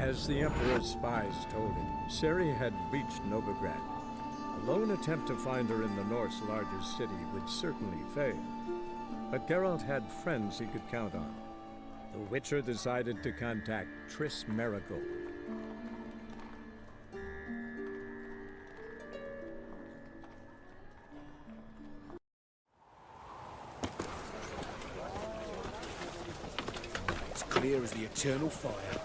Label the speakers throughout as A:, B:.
A: As the Emperor's spies told him, Ciri had reached Novigrad. A lone attempt to find her in the North's largest city would certainly fail. But Geralt had friends he could count on. The Witcher decided to contact Triss Merigold.
B: It's clear as the eternal fire.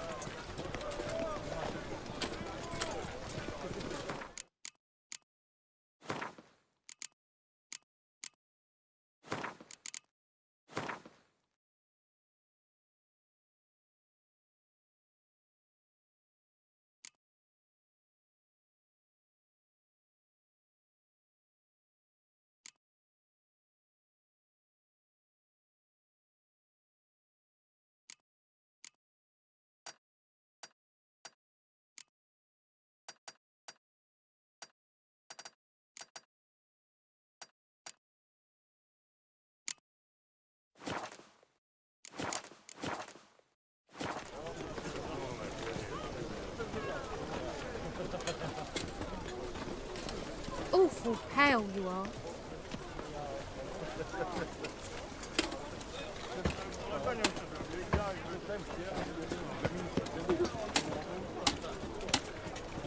C: Awful pale you are.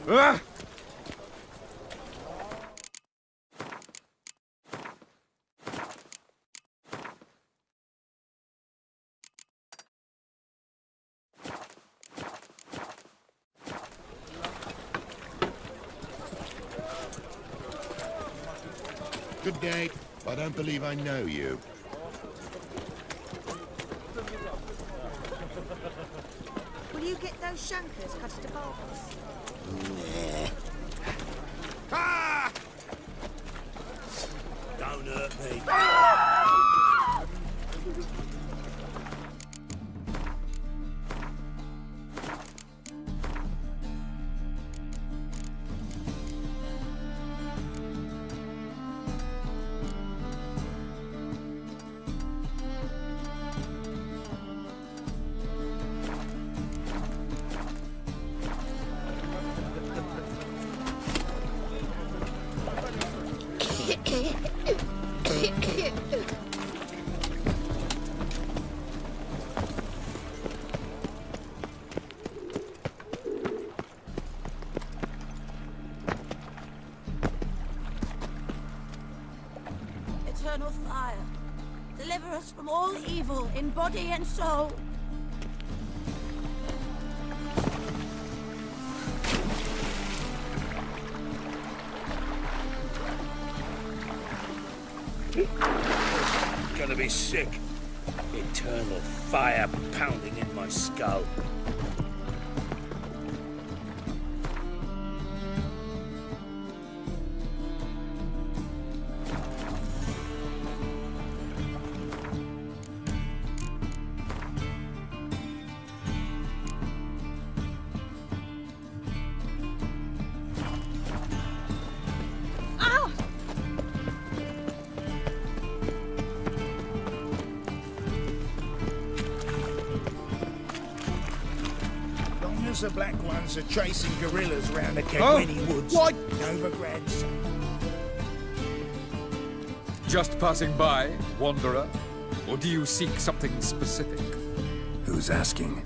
D: Ah!
E: Good day. I don't believe I know you.
F: Will you get those shankers cut into barbers?
E: Ah!
B: Don't hurt me.
F: Eternal fire, deliver us from all evil in body and soul.
B: Gonna be sick. Eternal fire pounding in my skull.
G: The black ones are chasing gorillas around the Kebweni woods.
D: What?
G: Novigrad's.
D: Just passing by, wanderer? Or do you seek something specific?
G: Who's asking?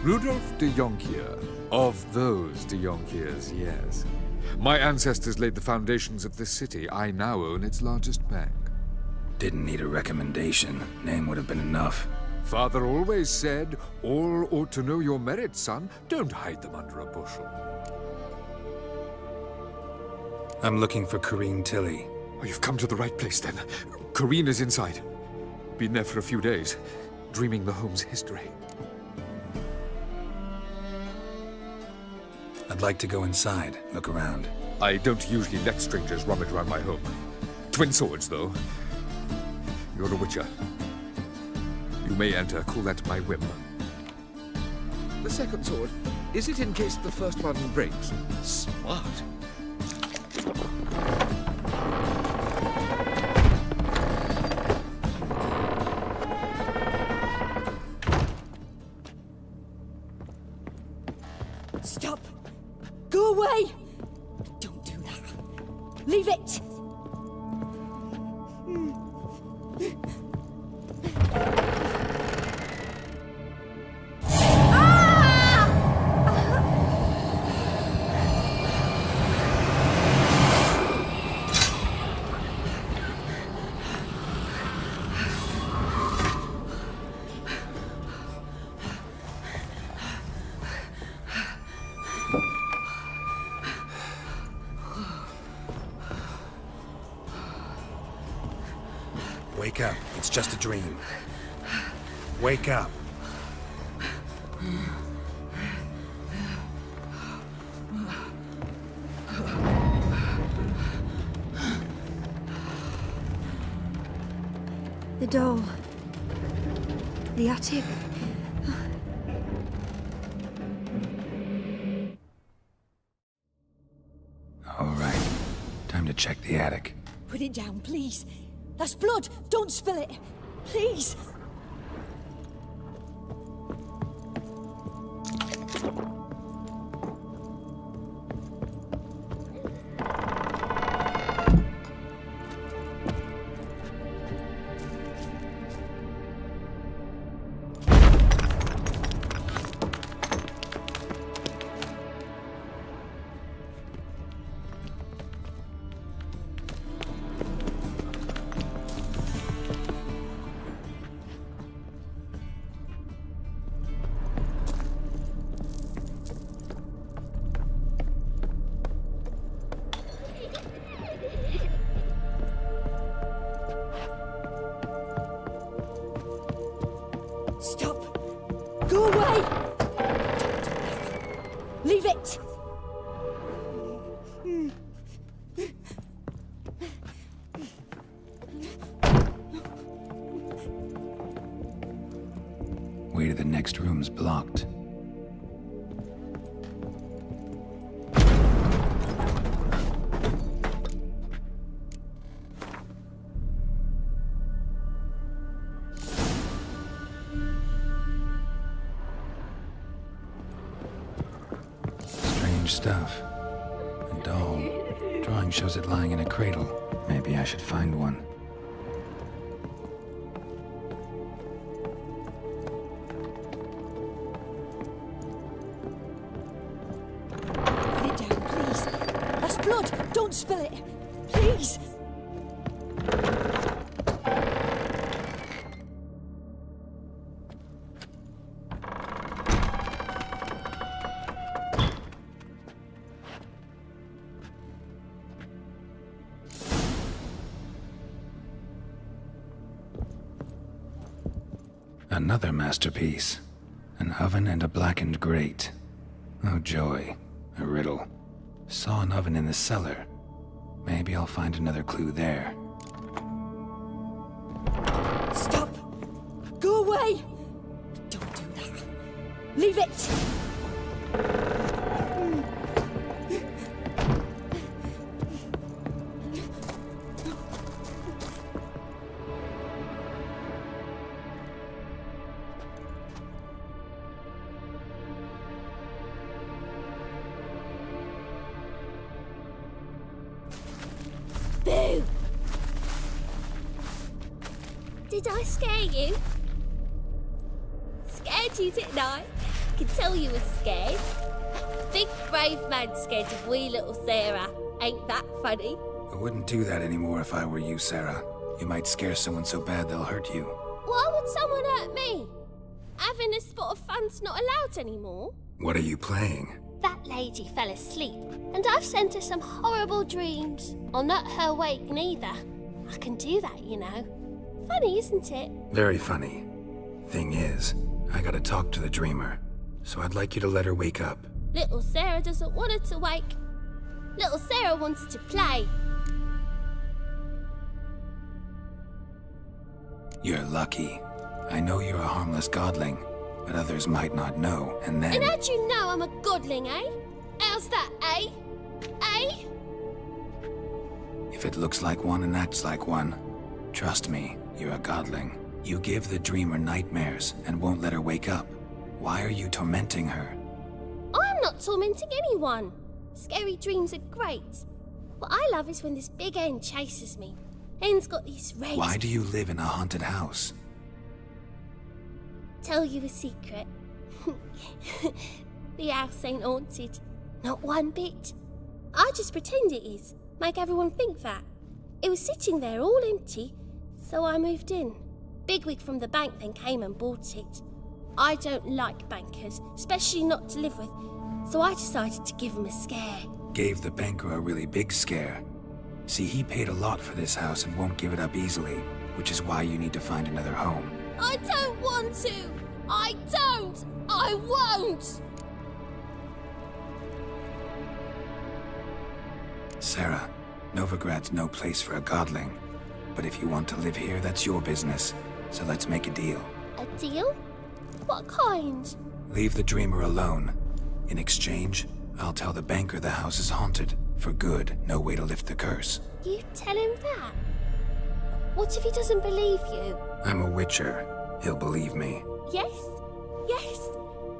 D: Rudolf de Jonkier. Of those de Jonkiers, yes. My ancestors laid the foundations of this city. I now own its largest bank.
G: Didn't need a recommendation. Name would have been enough.
D: Father always said, all ought to know your merits, son. Don't hide them under a bushel.
G: I'm looking for Corrine Tilly.
D: Oh, you've come to the right place, then. Corrine is inside. Been there for a few days, dreaming the home's history.
G: I'd like to go inside, look around.
D: I don't usually let strangers rummage around my home. Twin swords, though. You're a witcher. You may enter, call that my whim. The second sword, is it in case the first one breaks? Smart.
F: Leave it!
G: Wake up. It's just a dream. Wake up.
H: The door. The attic.
G: All right. Time to check the attic.
F: Put it down, please. That's blood! Don't spill it! Please! Stop! Go away! Leave it!
G: Way to the next room's blocked. Strange stuff. A doll. Drawing shows it lying in a cradle. Maybe I should find one.
F: Put it down, please. That's blood! Don't spill it! Please!
G: Another masterpiece. An oven and a blackened grate. Oh joy. A riddle. Saw an oven in the cellar. Maybe I'll find another clue there.
F: Stop! Go away! Don't do that. Leave it! Boo!
C: Did I scare you? Scared you, didn't I? Could tell you was scared. Big brave man scared of wee little Sarah. Ain't that funny?
G: I wouldn't do that anymore if I were you, Sarah. You might scare someone so bad they'll hurt you.
C: Why would someone hurt me? Having a spot of fun's not allowed anymore.
G: What are you playing?
C: That lady fell asleep, and I've sent her some horrible dreams. I'll not her wake neither. I can do that, you know. Funny, isn't it?
G: Very funny. Thing is, I gotta talk to the dreamer, so I'd like you to let her wake up.
C: Little Sarah doesn't want her to wake. Little Sarah wants to play.
G: You're lucky. I know you're a harmless godling, but others might not know, and then...
C: And how'd you know I'm a godling, eh? How's that, eh? Eh?
G: If it looks like one and acts like one, trust me, you're a godling. You give the dreamer nightmares and won't let her wake up. Why are you tormenting her?
C: I'm not tormenting anyone. Scary dreams are great. What I love is when this big hen chases me. Hen's got these rays.
G: Why do you live in a haunted house?
C: Tell you a secret. The house ain't haunted. Not one bit. I just pretend it is. Make everyone think that. It was sitting there all empty, so I moved in. Bigwig from the bank then came and bought it. I don't like bankers, especially not to live with, so I decided to give him a scare.
G: Gave the banker a really big scare. See, he paid a lot for this house and won't give it up easily, which is why you need to find another home.
C: I don't want to! I don't! I won't!
G: Sarah, Novigrad's no place for a godling. But if you want to live here, that's your business. So let's make a deal.
C: A deal? What kind?
G: Leave the dreamer alone. In exchange, I'll tell the banker the house is haunted. For good, no way to lift the curse.
C: You tell him that? What if he doesn't believe you?
G: I'm a witcher. He'll believe me.
C: Yes? Yes?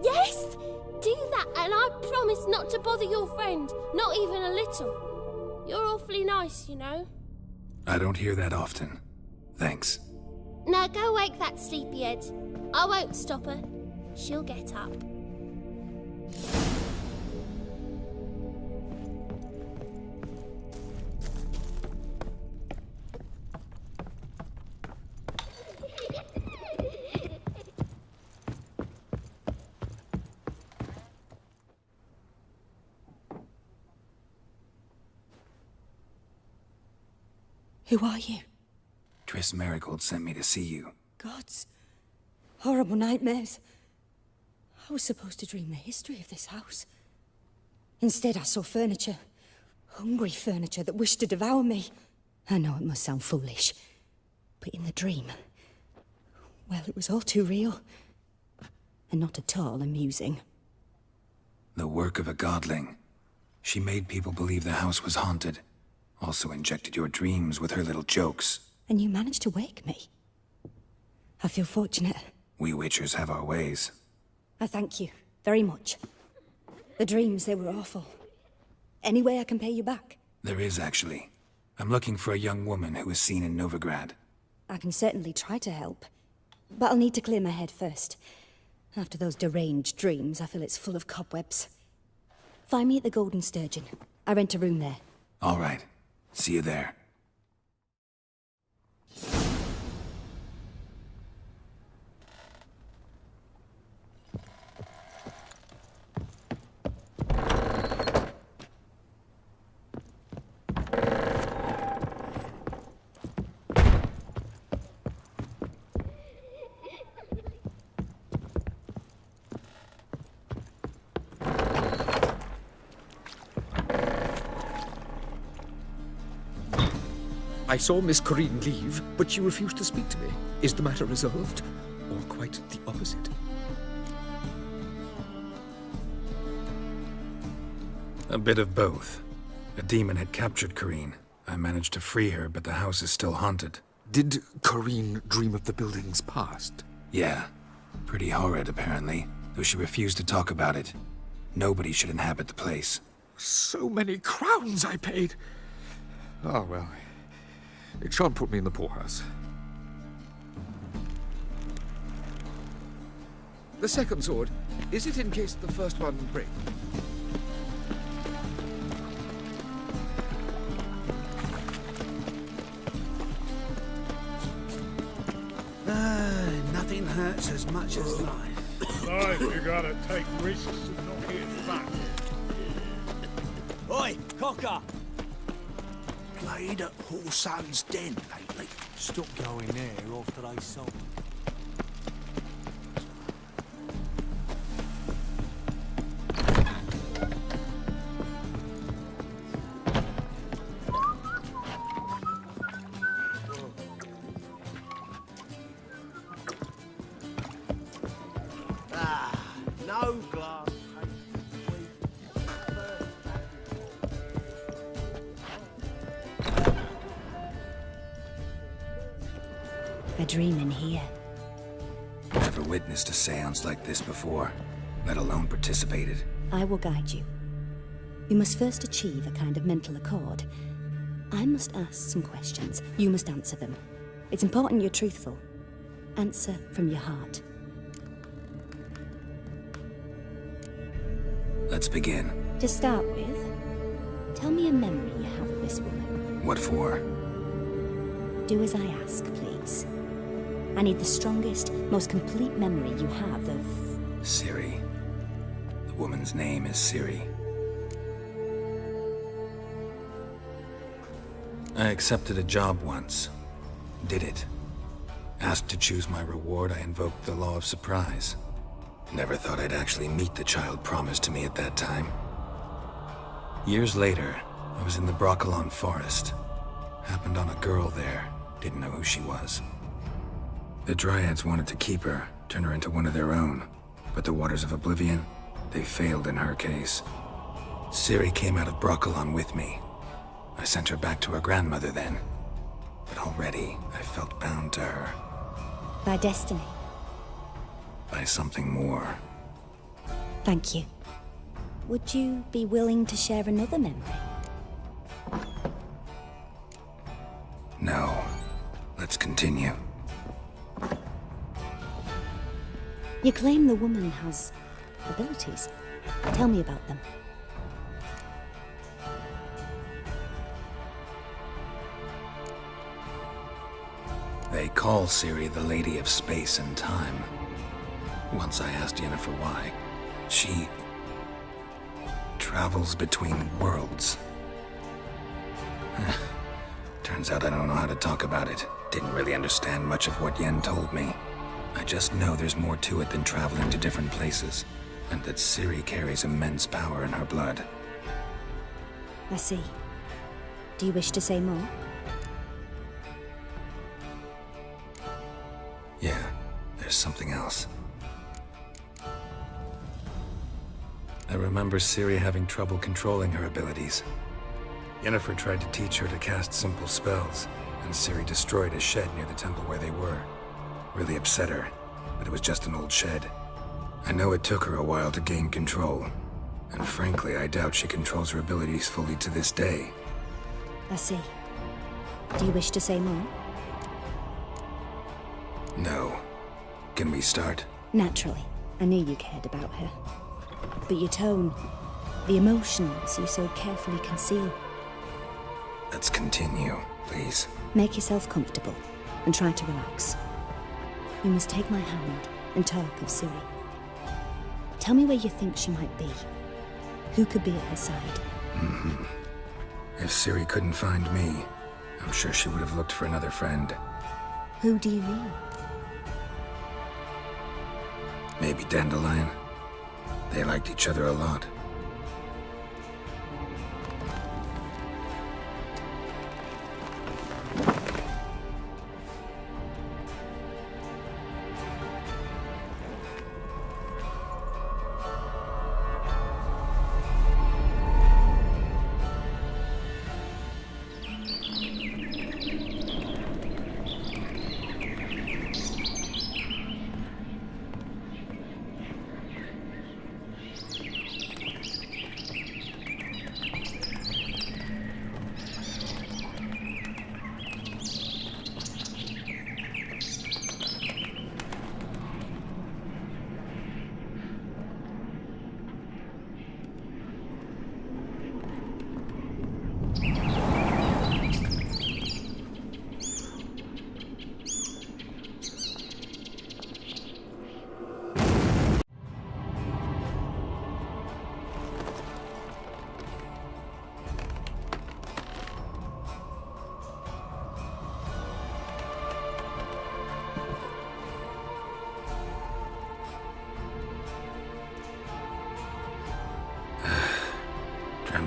C: Yes! Do that and I promise not to bother your friend. Not even a little. You're awfully nice, you know.
G: I don't hear that often. Thanks.
C: Now go wake that sleepyhead. I won't stop her. She'll get up.
H: Who are you?
G: Triss Marigold sent me to see you.
H: Gods. Horrible nightmares. I was supposed to dream the history of this house. Instead, I saw furniture. Hungry furniture that wished to devour me. I know it must sound foolish, but in the dream, well, it was all too real. And not at all amusing.
G: The work of a godling. She made people believe the house was haunted. Also injected your dreams with her little jokes.
H: And you managed to wake me. I feel fortunate.
G: We witchers have our ways.
H: I thank you very much. The dreams, they were awful. Any way I can pay you back?
G: There is, actually. I'm looking for a young woman who was seen in Novigrad.
H: I can certainly try to help. But I'll need to clear my head first. After those deranged dreams, I feel it's full of cobwebs. Find me at the Golden Sturgeon. I rent a room there.
G: All right. See you there.
D: I saw Miss Corinne leave, but she refused to speak to me. Is the matter resolved? Or quite the opposite?
G: A bit of both. A demon had captured Corinne. I managed to free her, but the house is still haunted.
D: Did Corinne dream of the building's past?
G: Yeah. Pretty horrid, apparently, though she refused to talk about it. Nobody should inhabit the place.
D: So many crowns I paid! Oh, well. It shan't put me in the poorhouse. The second sword, is it in case the first one breaks?
B: Nothing hurts as much as life.
A: Life, you gotta take risks and not hit back.
B: Oi, cocker! Played at Whoreson's Den lately.
I: Stop going there after they sold.
B: No glass.
H: A dream in here.
G: Never witnessed a seance like this before, let alone participated.
H: I will guide you. You must first achieve a kind of mental accord, I must ask some questions. You must answer them. It's important you're truthful. Answer from your heart.
G: Let's begin.
H: To start with, tell me a memory you have of this woman.
G: What for?
H: Do as I ask, please. I need the strongest, most complete memory you have of...
G: Siri. The woman's name is Siri. I accepted a job once. Did it. Asked to choose my reward, I invoked the law of surprise. Never thought I'd actually meet the child promised to me at that time. Years later, I was in the Broccolon forest. Happened on a girl there. Didn't know who she was. The Dryads wanted to keep her, turn her into one of their own. But the Waters of Oblivion, they failed in her case. Siri came out of Broccolon with me. I sent her back to her grandmother then. But already, I felt bound to her.
H: By destiny.
G: By something more.
H: Thank you. Would you be willing to share another memory?
G: No. Let's continue.
H: You claim the woman has abilities. Tell me about them.
G: They call Siri the Lady of Space and Time. Once I asked Yennefer why. She travels between worlds. Turns out I don't know how to talk about it. Didn't really understand much of what Yen told me. I just know there's more to it than traveling to different places, and that Siri carries immense power in her blood.
H: I see. Do you wish to say more?
G: Yeah, there's something else. I remember Siri having trouble controlling her abilities. Yennefer tried to teach her to cast simple spells, and Siri destroyed a shed near the temple where they were. Really upset her, but it was just an old shed. I know it took her a while to gain control, and frankly, I doubt she controls her abilities fully to this day.
H: I see. Do you wish to say more?
G: No. Can we start?
H: Naturally. I knew you cared about her. But your tone, the emotions you so carefully conceal.
G: Let's continue, please.
H: Make yourself comfortable and try to relax. You must take my hand and talk of Siri. Tell me where you think she might be. Who could be at her side?
G: If Siri couldn't find me, I'm sure she would have looked for another friend.
H: Who do you mean?
G: Maybe Dandelion. They liked each other a lot.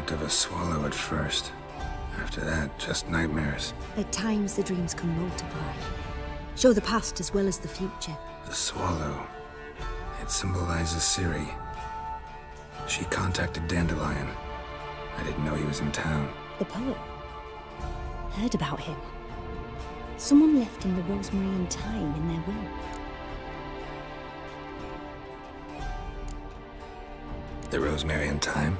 G: Dreamt of a swallow at first. After that, just nightmares.
H: At times, the dreams can multiply. Show the past as well as the future.
G: The swallow. It symbolizes Siri. She contacted Dandelion. I didn't know he was in town.
H: The poet. Heard about him. Someone left him the rosemary and thyme in their will.
G: The rosemary and thyme?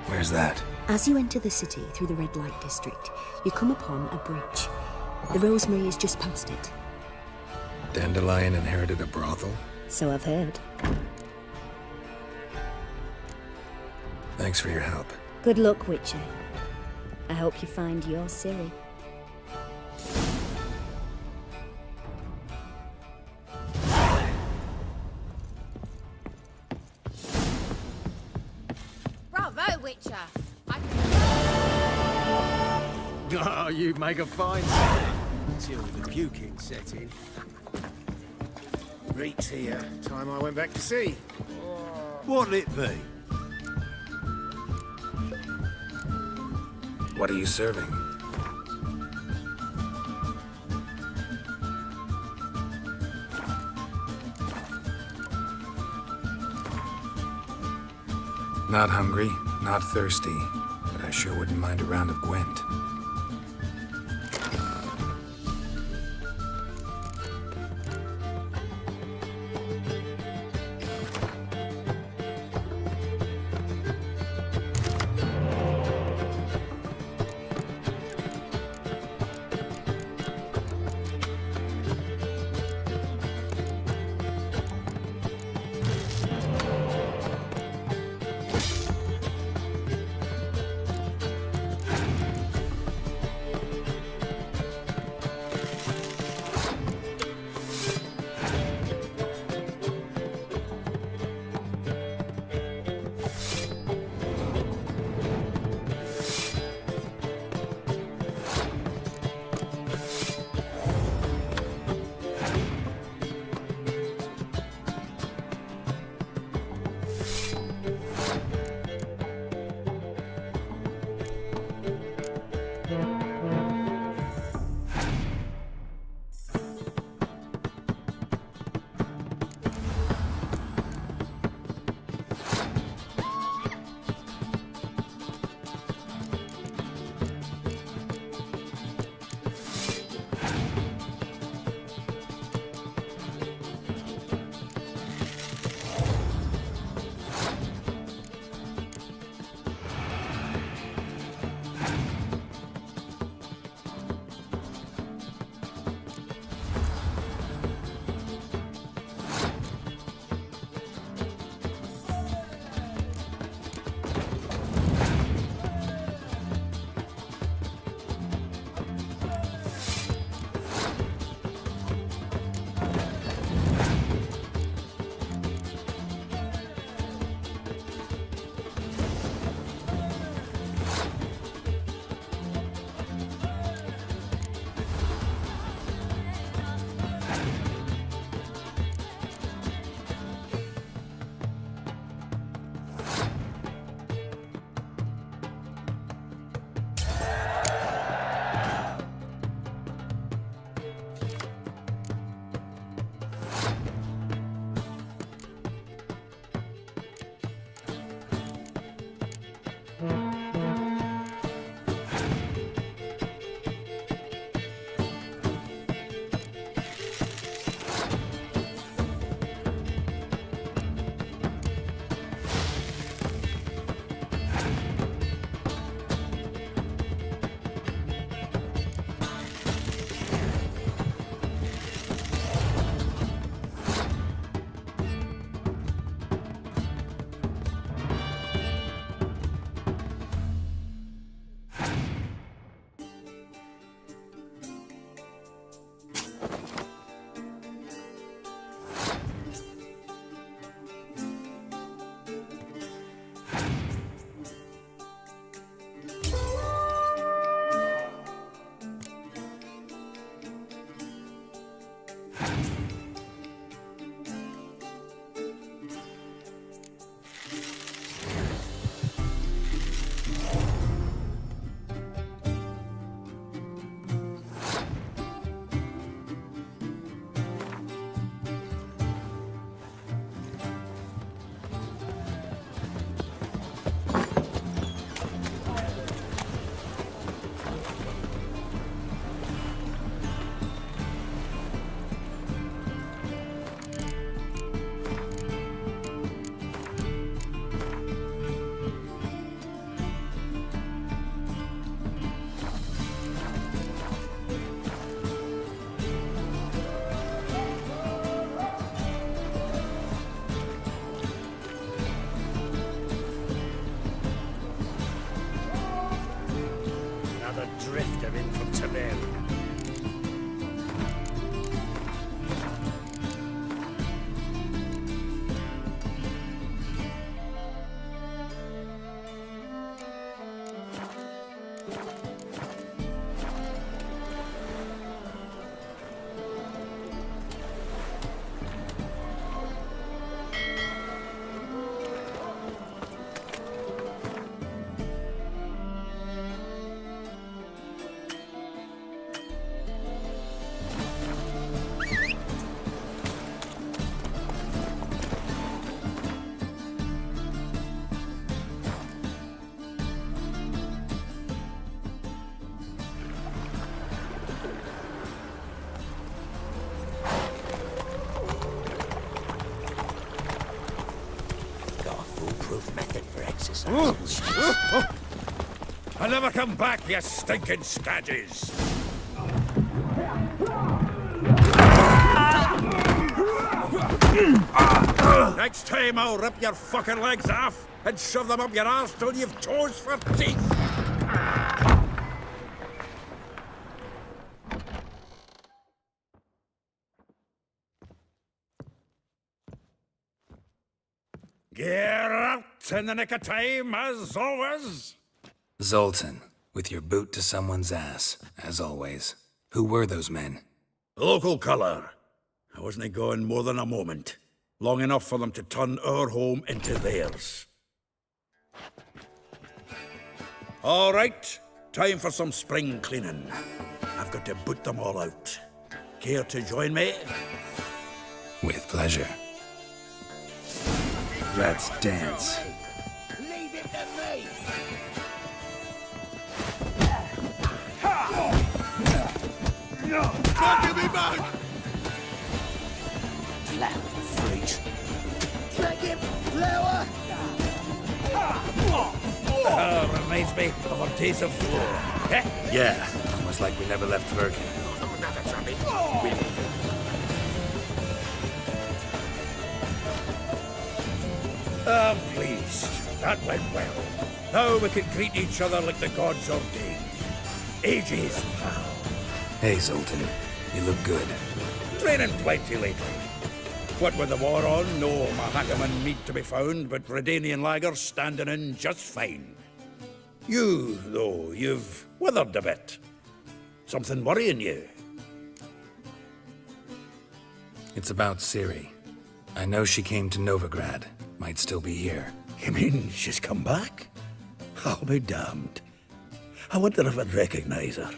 G: Where's that?
J: As you enter the city through the red light district, you come upon a bridge. The Rosemary is just past it.
G: Dandelion inherited a brothel?
J: So I've heard.
G: Thanks for your help.
J: Good luck, Witcher. I hope you find your Ciri.
F: Bravo, Witcher!
I: Oh, you make a fine singer. Till the puking set in.
K: Reek's here. Time I went back to sea.
I: What'll it be?
G: What are you serving? Not hungry, not thirsty, but I sure wouldn't mind a round of Gwent.
B: Another drifter in from Tiberia. Method for exercise.
L: I'll never come back, you stinking stagges! Next time I'll rip your fucking legs off and shove them up your arse till you've toes for teeth! Get out in the nick of time, as always!
G: Zoltan, with your boot to someone's ass, as always. Who were those men?
L: Local colour. I wasn't gone more than a moment. Long enough for them to turn our home into theirs. All right, time for some spring cleaning. I've got to boot them all out. Care to join me?
G: With pleasure. Let's dance.
B: Leave it to me!
L: Don't give me back!
B: Flower freak. Dragon flower!
L: Reminds me of our days of floor. Eh?
G: Yeah, almost like we never left Virgin.
L: I'm pleased. That went well. Now we can greet each other like the gods ordained. Ages, pal.
G: Hey, Zoltan. You look good.
L: Training plenty lately. What with the war on, no Mahakaman meat to be found, but Redanian lagers standing in just fine. You, though, you've withered a bit. Something worrying you?
G: It's about Ciri. I know she came to Novigrad. Might still be here.
L: You mean she's come back? I'll be damned. I wonder if I'd recognize her.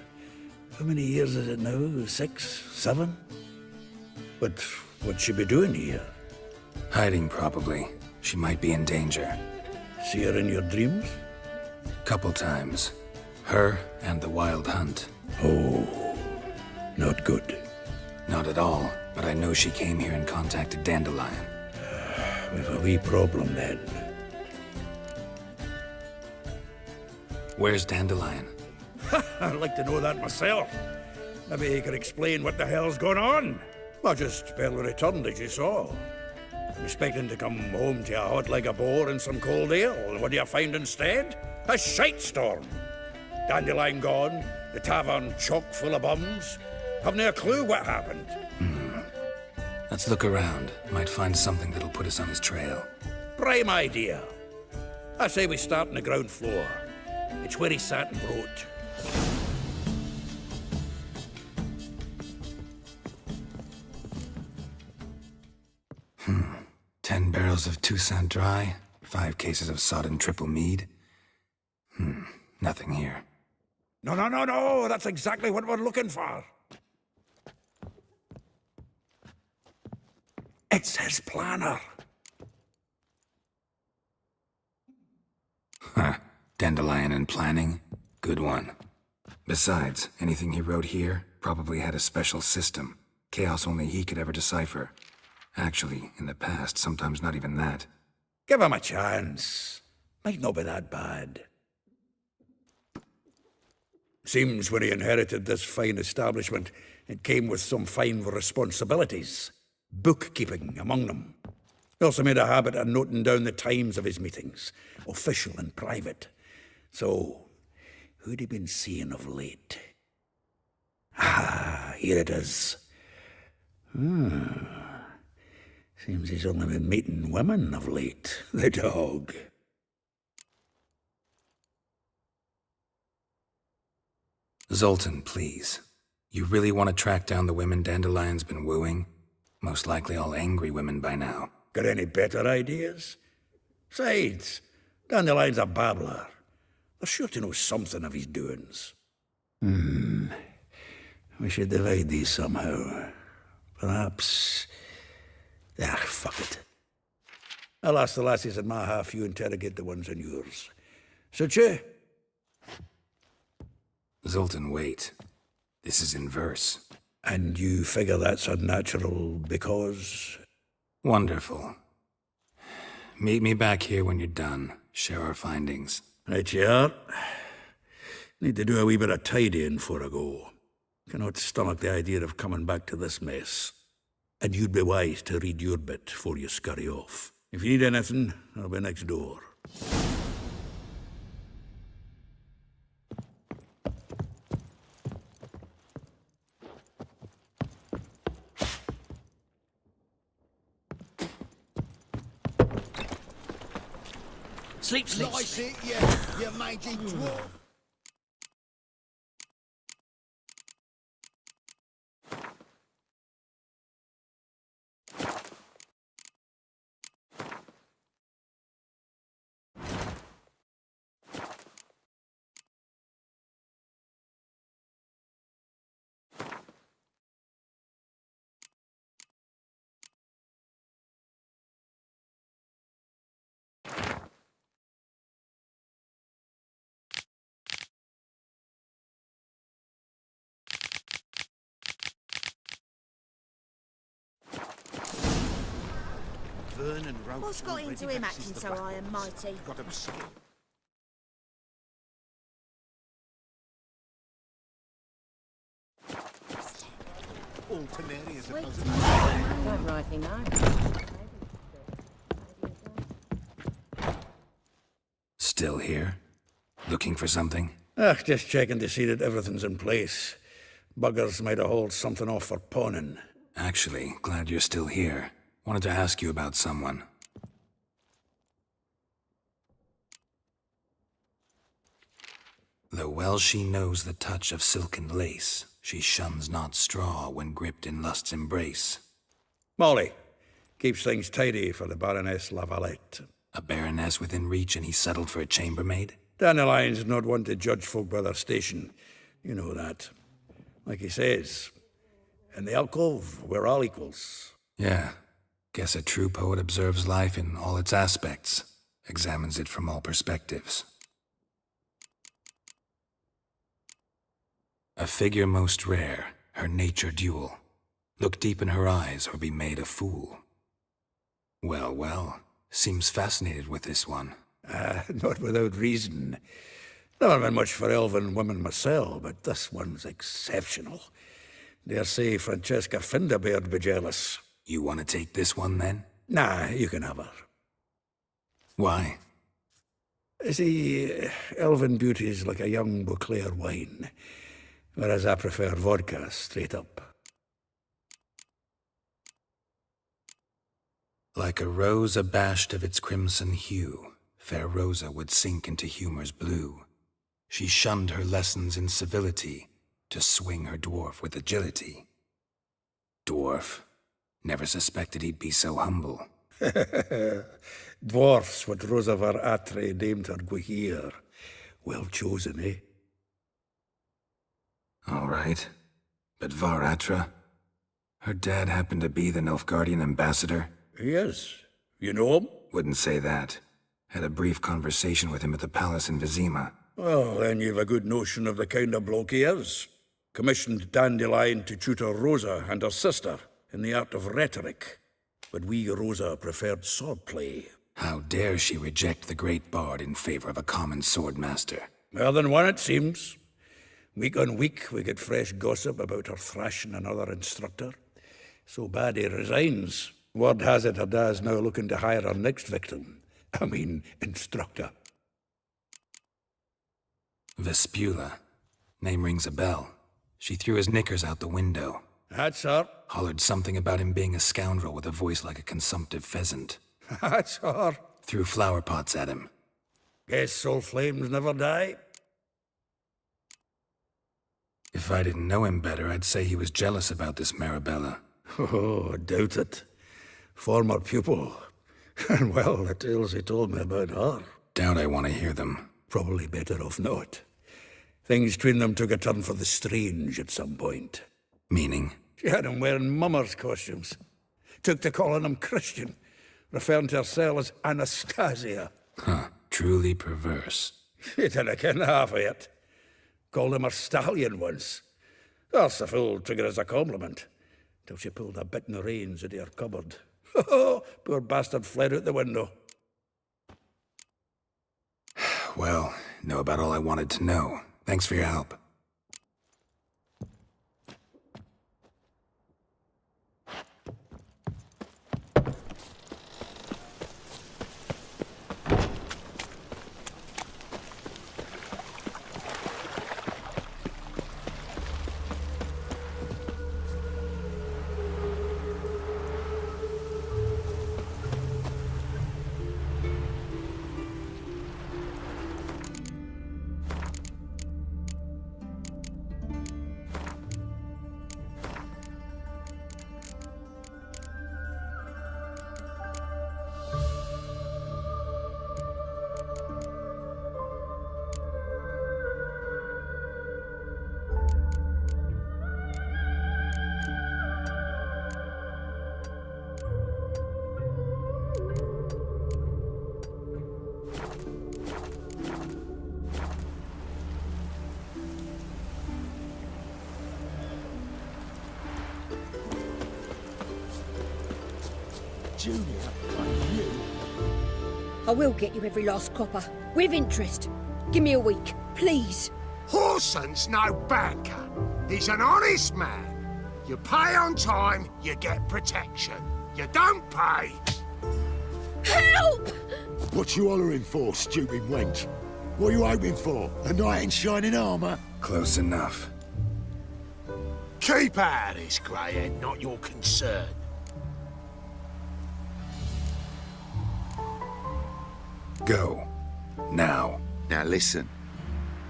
L: How many years is it now? 6, 7? But what'd she be doing here?
G: Hiding, probably. She might be in danger.
L: See her in your dreams?
G: Couple times. Her and the Wild Hunt.
L: Oh, not good.
G: Not at all, but I know she came here and contacted Dandelion.
L: We've a wee problem then.
G: Where's Dandelion?
L: I'd like to know that myself. Maybe he could explain what the hell's going on. I just barely returned, as you saw. I'm expecting to come home to you hot like a boar and some cold ale, and what do you find instead? A shite storm. Dandelion gone, the tavern chock full of bums. Haven't a clue what happened.
G: Let's look around. Might find something that'll put us on his trail.
L: Prime idea. I say we start on the ground floor. It's where he sat and wrote.
G: Hmm. 10 barrels of Toussaint Dry, 5 cases of sodden triple mead. Nothing here.
L: No, that's exactly what we're looking for. It's his planner.
G: Huh. Dandelion and planning? Good one. Besides, anything he wrote here probably had a special system. Chaos only he could ever decipher. Actually, in the past, sometimes not even that.
L: Give him a chance. Might not be that bad. Seems when he inherited this fine establishment, it came with some fine responsibilities. Bookkeeping among them. He also made a habit of noting down the times of his meetings, official and private. So, Who'd he been seeing of late? Ah, here it is. Seems he's only been meeting women of late, the dog.
G: Zoltan, please. You really want to track down the women Dandelion's been wooing? Most likely all angry women by now.
L: Got any better ideas? Besides, Dandelion's a babbler. They're sure to know something of his doings. We should divide these somehow. Perhaps... fuck it. I'll ask the lassies in my half, you interrogate the ones in yours. Such a...
G: Zoltan, wait. This is in verse.
L: And you figure that's unnatural because...
G: Wonderful. Meet me back here when you're done. Share our findings.
L: Right you are. Need to do a wee bit of tidying before I go. Cannot stomach the idea of coming back to this mess. And you'd be wise to read your bit before you scurry off. If you need anything, I'll be next door.
B: Sleep, sleep,
E: Nice
B: sleep.
E: it, yeah, you mangy dwarf.
F: What's got into him acting so high and mighty?
M: Don't rightly know.
G: Still here? Looking for something?
L: Just checking to see that everything's in place. Buggers might have hauled something off for pawning.
G: Actually, glad you're still here. Wanted to ask you about someone. Though well she knows the touch of silken lace, she shuns not straw when gripped in lust's embrace.
L: Molly, keeps things tidy for the Baroness Lavalette.
G: A baroness within reach and he settled for a chambermaid?
L: Dandelion's not one to judge folk by their station. You know that. Like he says, in the alcove, we're all equals.
G: Yeah. Guess a true poet observes life in all its aspects, examines it from all perspectives. A figure most rare, her nature dual. Look deep in her eyes or be made a fool. Well, well, seems fascinated with this one.
L: Not without reason. Never been much for elven women myself, but this one's exceptional. Dare say Francesca Finderbeard'd be jealous.
G: You want to take this one, then?
L: Nah, you can have her.
G: Why?
L: See, elven beauty's like a young Beauclair wine, whereas I prefer vodka straight up.
G: Like a rose abashed of its crimson hue, fair Rosa would sink into humor's blue. She shunned her lessons in civility to swing her dwarf with agility. Dwarf? Never suspected he'd be so humble.
L: Dwarfs what Rosa var Atre named her Guihir. Well chosen, eh?
G: All right. But Var Atra? Her dad happened to be the Nilfgaardian ambassador?
L: He is. You know him?
G: Wouldn't say that. Had a brief conversation with him at the palace in Vizima.
L: Well, then you've a good notion of the kind of bloke he is. Commissioned Dandelion to tutor Rosa and her sister in the art of rhetoric. But we Rosa preferred swordplay.
G: How dare she reject the great bard in favor of a common swordmaster?
L: More than one, it seems. Week on week, we get fresh gossip about her thrashing another instructor. So bad he resigns. Word has it her dad's now looking to hire her next victim. I mean, instructor.
G: Vespula. Name rings a bell. She threw his knickers out the window.
L: That's her.
G: Hollered something about him being a scoundrel with a voice like a consumptive pheasant.
L: That's her.
G: Threw flower pots at him.
L: Guess soul flames never die.
G: If I didn't know him better, I'd say he was jealous about this Marabella.
L: Oh, I doubt it. Former pupil. And well, the tales he told me about her.
G: Doubt I want to hear them.
L: Probably better off not. Things between them took a turn for the strange at some point.
G: Meaning?
L: She had him wearing mummers' costumes. Took to calling him Christian, referring to herself as Anastasia.
G: Huh. Truly perverse.
L: She didn't ken half of it. Called him a stallion once. That's the fool took it as a compliment. Till she pulled a bit in the reins into her cupboard. Poor bastard fled out the window.
G: Well, know about all I wanted to know. Thanks for your help.
M: Julia, like you.
H: I will get you every last copper, with interest. Give me a week, please.
M: Horson's no banker. He's an honest man. You pay on time, you get protection. You don't pay...
H: Help!
E: What you hollering for, stupid wench? What are you hoping for? A knight in shining armour?
G: Close enough.
M: Keep out of this, greyhead, not your concern.
G: Go. Now.
E: Now listen.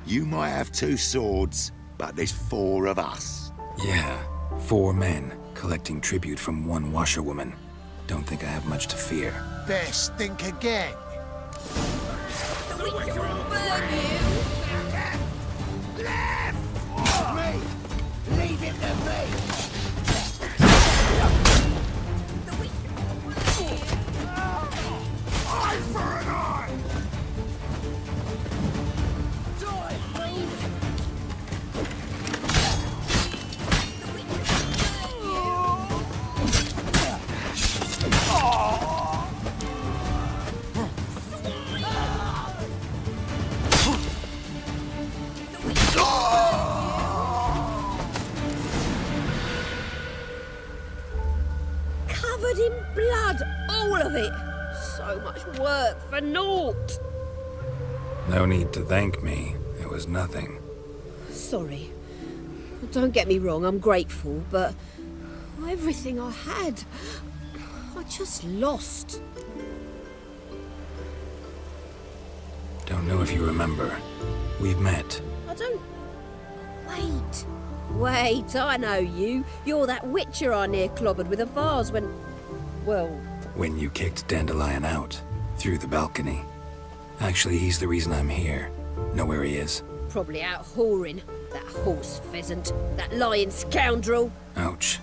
E: You might have 2 swords, but there's 4 of us.
G: Yeah, 4 men, collecting tribute from 1 washerwoman. Don't think I have much to fear.
M: Best think again.
F: We can burn you.
M: Left! Me! Leave it to me! Eye for an eye! Die, fool!
H: Covered in blood, all of it. So much work for naught.
G: No need to thank me. It was nothing.
H: Sorry. Don't get me wrong, I'm grateful, but everything I had, I just lost.
G: Don't know if you remember. We've met.
H: I don't... Wait, I know you. You're that witcher I near clobbered with a vase when... Well...
G: When you kicked Dandelion out. Through the balcony. Actually, he's the reason I'm here. Know where he is?
H: Probably out whoring. That horse pheasant. That lying scoundrel.
G: Ouch.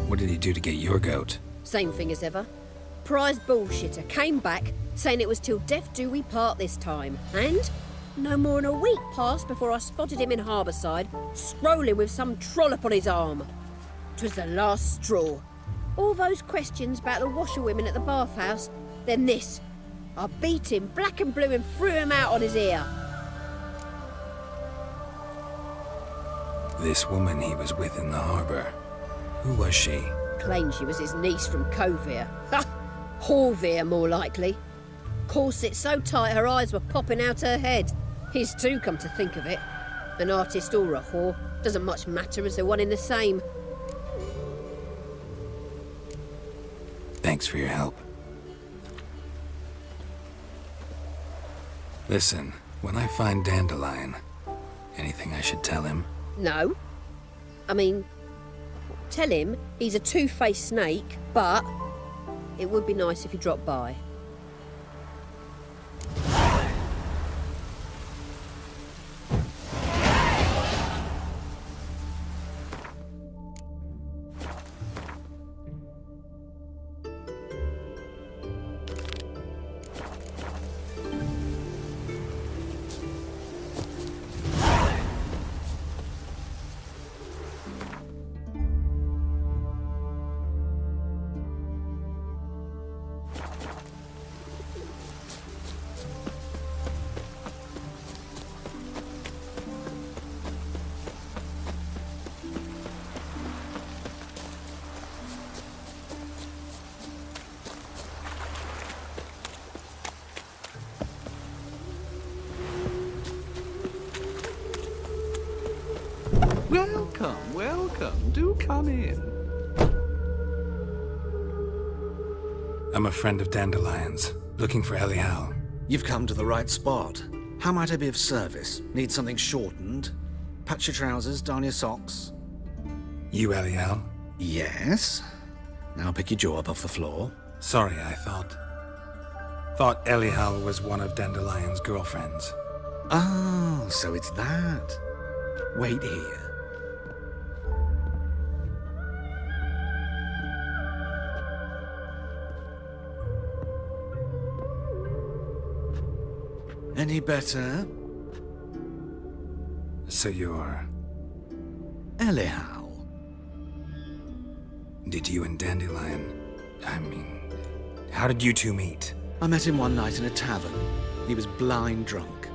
G: What did he do to get your goat?
H: Same thing as ever. Prize bullshitter came back, saying it was till death do we part this time. And no more than a week passed before I spotted him in Harbourside, strolling with some trollop on his arm. 'Twas the last straw. All those questions about the washerwomen at the bathhouse, then this. I beat him black and blue and threw him out on his ear.
G: This woman he was with in the harbour. Who was she?
H: Claimed she was his niece from Kovir. Ha! Horvir, more likely. Corset so tight her eyes were popping out her head.
N: His too, come to think of it. An artist or a whore. Doesn't much matter as they're one in the same.
G: Thanks for your help. Listen, when I find Dandelion, anything I should tell him?
N: No. I mean, tell him he's a two-faced snake, but it would be nice if he dropped by.
O: Welcome, welcome. Do come in.
G: I'm a friend of Dandelion's, looking for Elial.
P: You've come to the right spot. How might I be of service? Need something shortened? Patch your trousers, darn your socks?
G: You Elial?
P: Yes. Now pick your jaw up off the floor.
G: Sorry, I thought Elial was one of Dandelion's girlfriends.
P: Oh, so it's that. Wait here. Any better?
G: So you're...
P: Elial.
G: Did you and Dandelion... how did you two meet?
P: I met him one night in a tavern. He was blind drunk.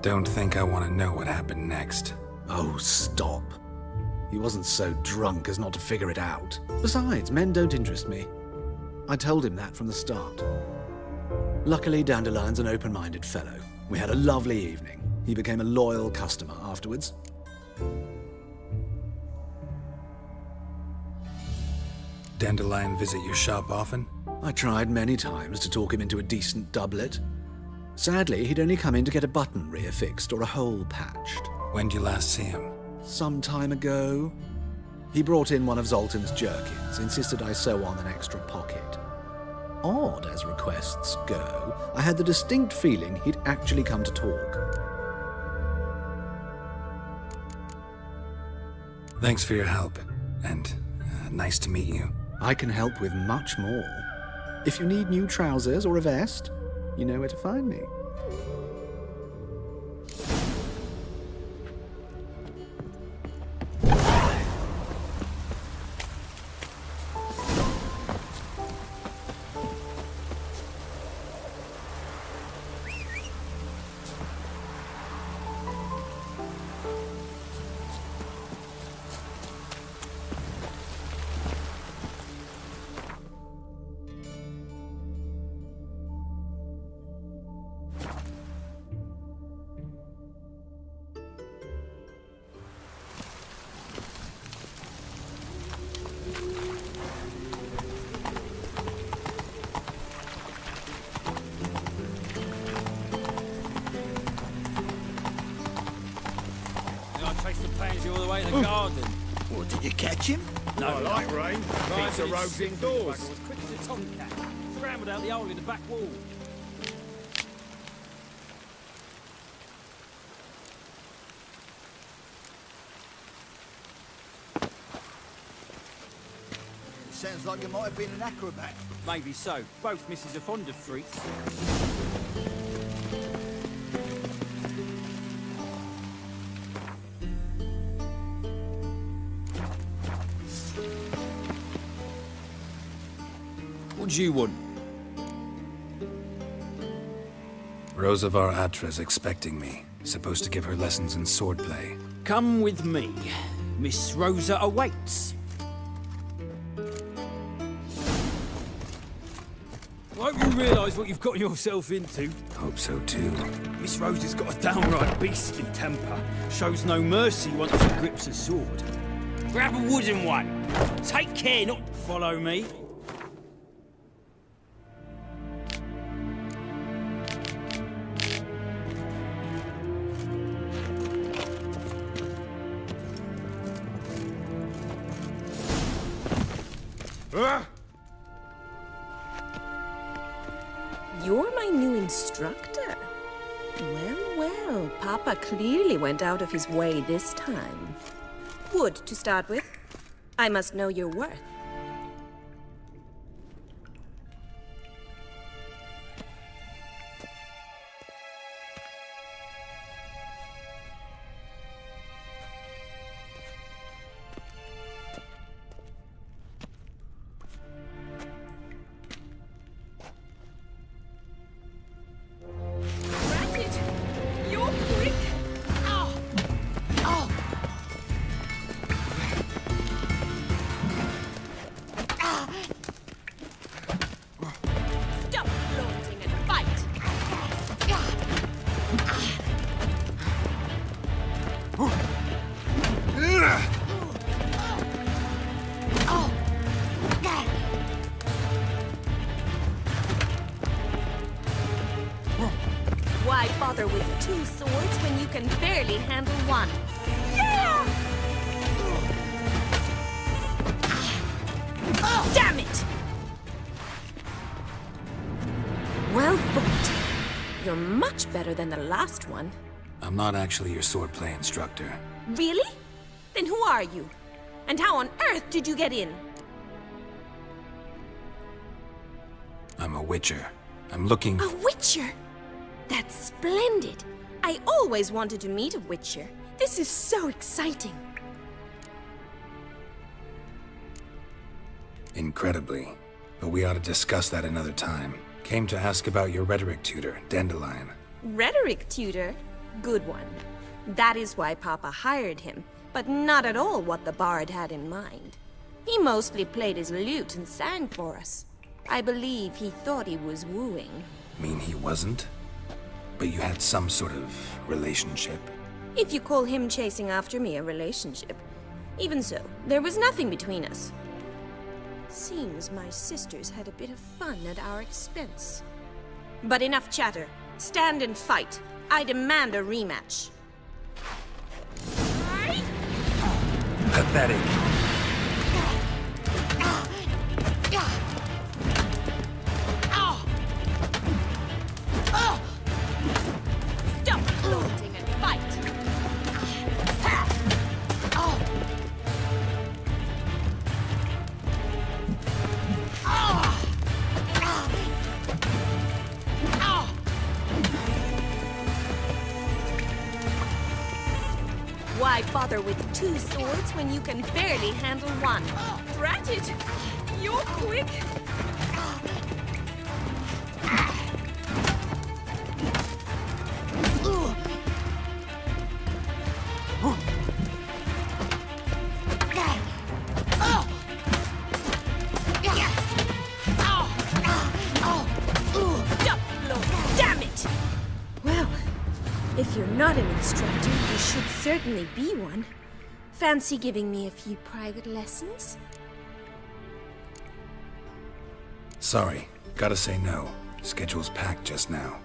G: Don't think I want to know what happened next.
P: Oh, stop. He wasn't so drunk as not to figure it out. Besides, men don't interest me. I told him that from the start. Luckily, Dandelion's an open-minded fellow. We had a lovely evening. He became a loyal customer afterwards.
G: Dandelion visit your shop often?
P: I tried many times to talk him into a decent doublet. Sadly, he'd only come in to get a button reaffixed or a hole patched.
G: When'd you last see him?
P: Some time ago. He brought in one of Zoltan's jerkins, insisted I sew on an extra pocket. Odd as requests go, I had the distinct feeling he'd actually come to talk.
G: Thanks for your help, and nice to meet you.
P: I can help with much more. If you need new trousers or a vest, you know where to find me.
B: All the way to the garden.
K: What, did you catch him?
B: No,
K: I like rain. Keeps the roads indoors.
B: As quick as a tomcat. Scrambled out the hole in the back wall.
K: Sounds like you might have been an acrobat.
B: Maybe so. Both misses are fond of freaks. What do you want?
G: Rosavar Atra's expecting me. Supposed to give her lessons in swordplay.
B: Come with me. Miss Rosa awaits. Won't realise what you've gotten yourself into?
G: Hope so too.
B: Miss Rose has got a downright beastly temper. Shows no mercy once she grips a sword. Grab a wooden one. Take care not to follow me.
Q: You're my new instructor. Well, well, Papa clearly went out of his way this time. Wood, to start with. I must know your worth.
F: Why bother with 2 swords when you can barely handle 1? Oh, damn it!
Q: Well fought. You're much better than the last one.
G: I'm not actually your swordplay instructor.
Q: Really? Then who are you? And how on earth did you get in?
G: I'm a witcher. I'm looking
Q: A witcher? That's splendid. I always wanted to meet a witcher. This is so exciting.
G: Incredibly. But we ought to discuss that another time. Came to ask about your rhetoric tutor, Dandelion.
Q: Rhetoric tutor? Good one. That is why Papa hired him, but not at all what the bard had in mind. He mostly played his lute and sang for us. I believe he thought he was wooing.
G: Mean he wasn't? But you had some sort of relationship?
Q: If you call him chasing after me a relationship. Even so, there was nothing between us. Seems my sisters had a bit of fun at our expense. But enough chatter. Stand and fight. I demand a rematch.
G: Pathetic.
F: Stop gloating and fight! Why bother with 2 swords when you can barely handle 1?
Q: Drat it! You're quick!
F: Stop gloating! Damn it!
Q: Well, if you're not an instructor, you should certainly be one. Fancy giving me a few private lessons?
G: Sorry, gotta say no. Schedule's packed just now.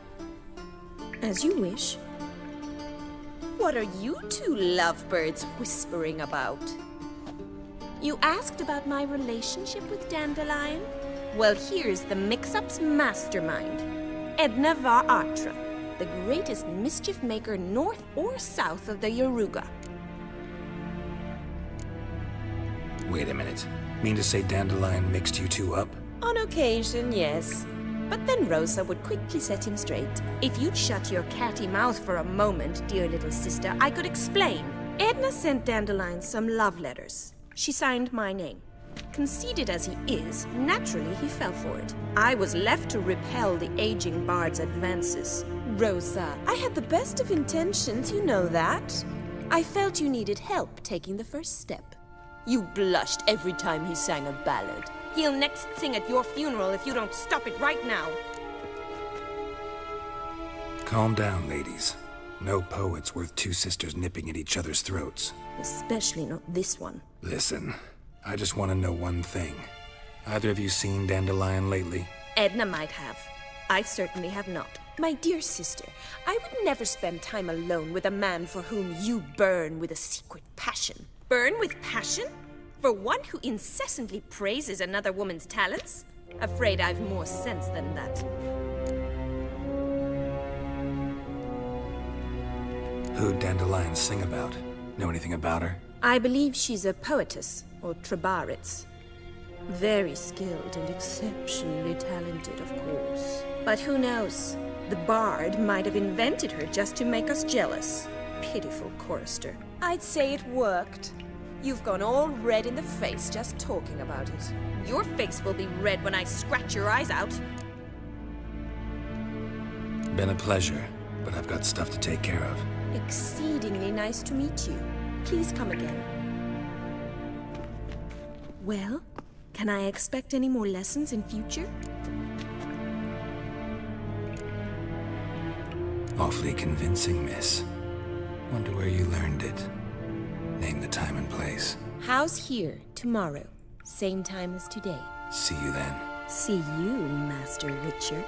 Q: As you wish.
F: What are you 2 lovebirds whispering about?
Q: You asked about my relationship with Dandelion? Well, here's the mix-up's mastermind. Edna var Atra, the greatest mischief maker north or south of the Yaruga.
G: Wait a minute. Mean to say Dandelion mixed you 2 up?
Q: On occasion, yes. But then Rosa would quickly set him straight. If you'd shut your catty mouth for a moment, dear little sister, I could explain. Edna sent Dandelion some love letters. She signed my name. Conceited as he is, naturally he fell for it. I was left to repel the aging bard's advances. Rosa, I had the best of intentions, you know that. I felt you needed help taking the first step. You blushed every time he sang a ballad. He'll next sing at your funeral if you don't stop it right now.
G: Calm down, ladies. No poet's worth two sisters nipping at each other's throats.
Q: Especially not this one.
G: Listen, I just want to know one thing. Either of you seen Dandelion lately?
Q: Edna might have. I certainly have not. My dear sister, I would never spend time alone with a man for whom you burn with a secret passion. Burn with passion? For one who incessantly praises another woman's talents? Afraid I've more sense than that.
G: Who'd Dandelion sing about? Know anything about her?
Q: I believe she's a poetess, or trabaritz. Very skilled and exceptionally talented, of course. But who knows? The bard might have invented her just to make us jealous. Pitiful chorister. I'd say it worked. You've gone all red in the face just talking about it. Your face will be red when I scratch your eyes out.
G: Been a pleasure, but I've got stuff to take care of.
Q: Exceedingly nice to meet you. Please come again. Well, can I expect any more lessons in future?
G: Awfully convincing, miss. Wonder where you learned it. Name the time and place.
Q: House here, tomorrow. Same time as today.
G: See you then.
Q: See you, Master Witcher.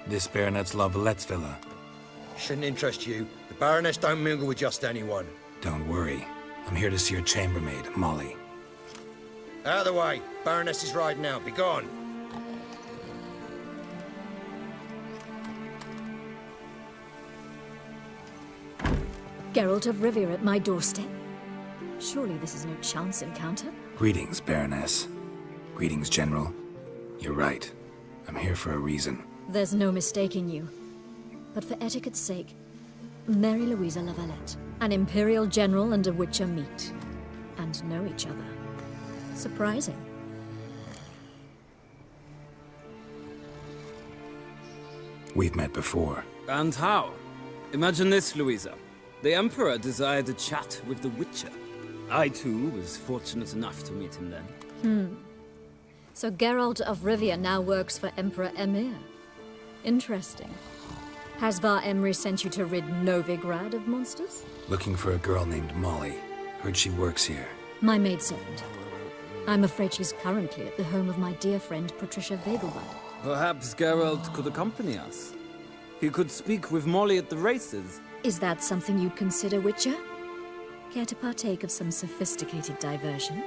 G: This Baronet's La Vallette's villa.
I: Shouldn't interest you. The Baroness don't mingle with just anyone.
G: Don't worry. I'm here to see your chambermaid, Molly.
I: Out of the way. Baroness is riding out. Be gone.
R: Geralt of Rivia at my doorstep? Surely this is no chance encounter?
G: Greetings, Baroness. Greetings, General. You're right. I'm here for a reason.
R: There's no mistaking you. But for etiquette's sake, Mary Louisa La Valette, an Imperial General and a Witcher meet, and know each other. Surprising.
G: We've met before.
B: And how? Imagine this, Louisa. The Emperor desired a chat with the Witcher. I, too, was fortunate enough to meet him then.
R: So Geralt of Rivia now works for Emperor Emir. Interesting. Has Var Emry sent you to rid Novigrad of monsters?
G: Looking for a girl named Molly. Heard she works here.
R: My maidservant. I'm afraid she's currently at the home of my dear friend Patricia Vegelbud.
B: Perhaps Geralt could accompany us. He could speak with Molly at the races.
R: Is that something you'd consider, Witcher? Care to partake of some sophisticated diversion?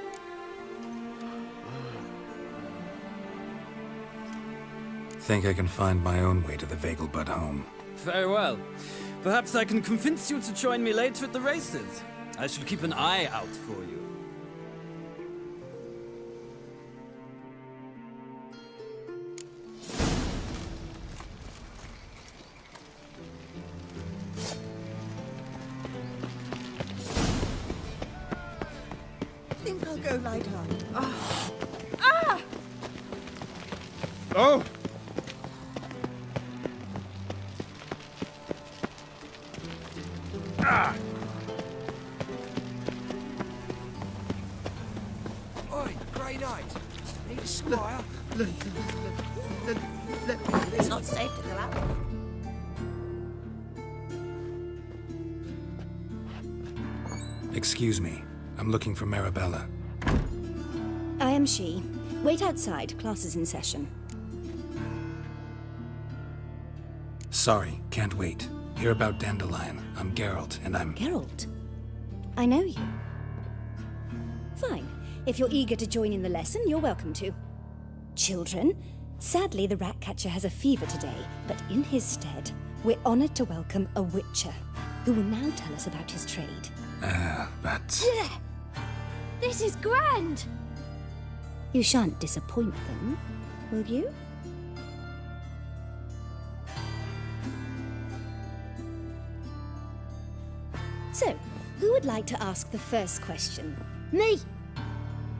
G: Think I can find my own way to the Vegelbud home.
B: Very well. Perhaps I can convince you to join me later at the races. I shall keep an eye out for you.
F: Think I'll go lie down.
I: Oh! Ah!
K: Oi, Grey Knight. Need a squire?
F: It's not safe to go out.
G: Excuse me. I'm looking for Marabella.
H: I am she. Wait outside. Class is in session.
G: Sorry, can't wait. Hear about Dandelion. I'm Geralt, and I'm...
H: Geralt? I know you. Fine. If you're eager to join in the lesson, you're welcome to. Children, sadly the Ratcatcher has a fever today, but in his stead, we're honored to welcome a Witcher, who will now tell us about his trade.
G: But...
C: This is grand!
H: You shan't disappoint them, will you? So, who would like to ask the first question?
C: Me!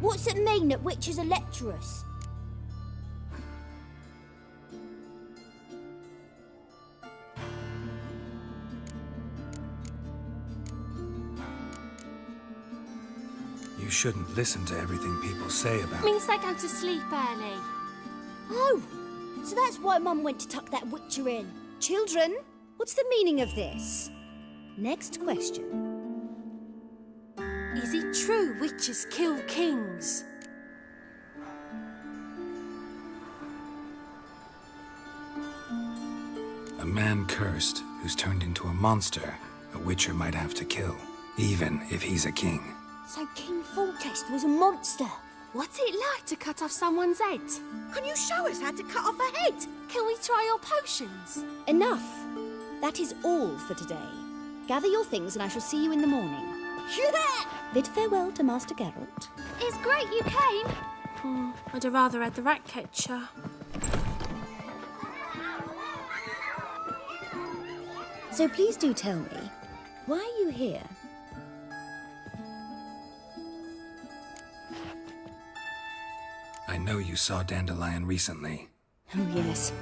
C: What's it mean that witches are lecturers?
G: You shouldn't listen to everything people say about...
C: Means they go to sleep early. Oh! So that's why Mum went to tuck that witcher in.
H: Children, what's the meaning of this? Next question.
C: Is it true witches kill kings?
G: A man cursed who's turned into a monster a Witcher might have to kill, even if he's a king.
C: So King Foltest was a monster. What's it like to cut off someone's head?
F: Can you show us how to cut off a head?
C: Can we try your potions?
H: Enough. That is all for today. Gather your things and I shall see you in the morning. Bid farewell to Master Geralt.
C: It's great you came. I'd have rather had the Ratcatcher.
H: So please do tell me, why are you here?
G: I know you saw Dandelion recently.
H: Oh yes,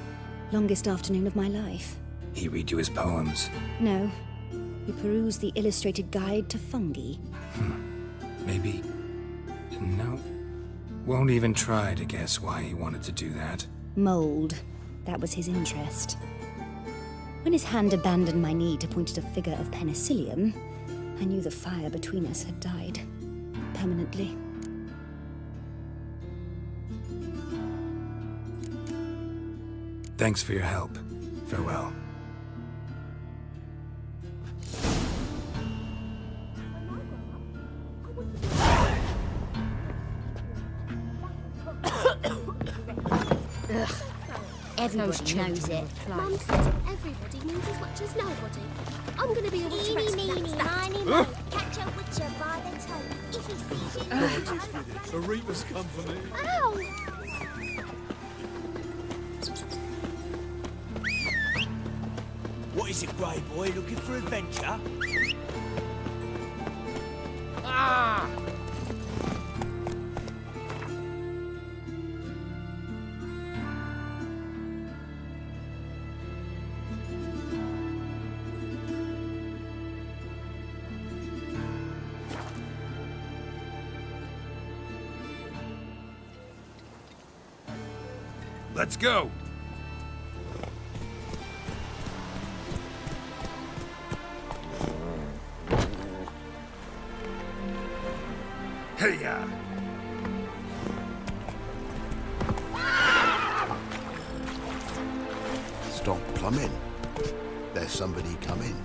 H: longest afternoon of my life.
G: He read you his poems.
H: No, we perused the illustrated guide to fungi.
G: Maybe... No. Won't even try to guess why he wanted to do that.
H: Mold. That was his interest. When his hand abandoned my knee to point at a figure of penicillium, I knew the fire between us had died. Permanently.
G: Thanks for your help. Farewell.
C: Everybody knows it. Mum says everybody means as much as nobody. I'm going to be able to recognize that.
S: Catch a witcher by the toe. If he sees you,
D: The Reapers come for me.
C: Ow!
B: What is it, Grey Boy? Looking for adventure?
I: Ah!
L: Let's go. Hey-ya!
E: Stop plumbing. There's somebody coming.